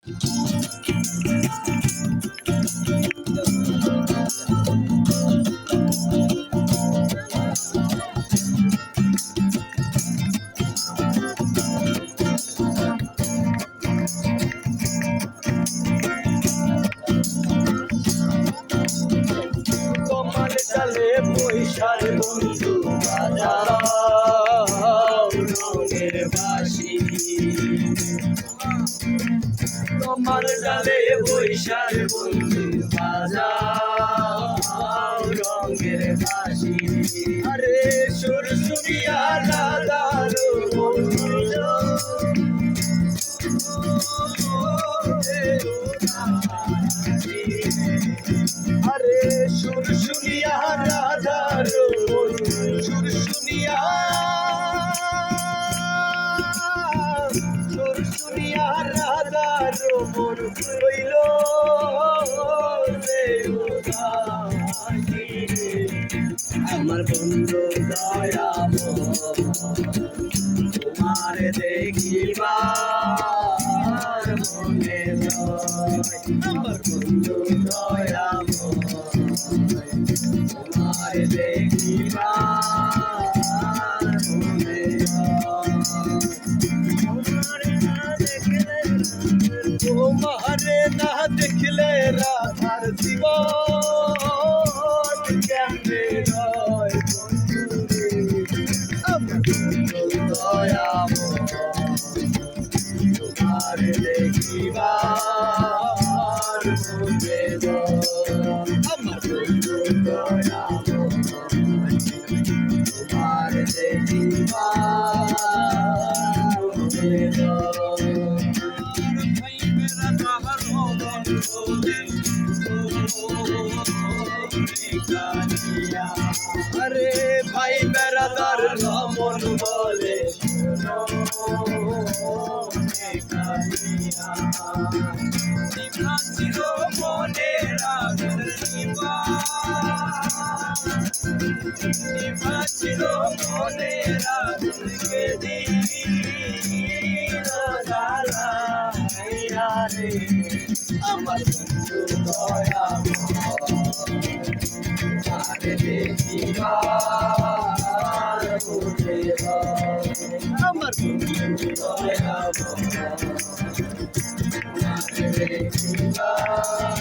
তোমার জালে পয়সার বন্ধু বাজাও রঙের বাঁশি। তোমার জালে পয়সার বন্ধু বাজাও রঙের বাঁশি। আরে সুরসুরিয়া দাদারো বন্ধু আরে সুর শুনিয়া রাধার সুর শুনিয়া রাধার মন হইল আমার বন্ধু দয়াম তোমার দেখিবার মনে আমার বন্ধু দয়াম তোমার দেখিবার মনে তোমারে না দেখলে রাধার জীবন কেমনে রয় বন্ধু আমার বন্ধু দয়াম তোমার দেখিবার মনে আমার বন্ধু দয়াম তোমার দেখিবার মনে আরে ভাই বেড়াদার রমন বলে ছিল মনে ছিল মনে আমার বন্ধু দয়াম আমার বন্ধু দয়াম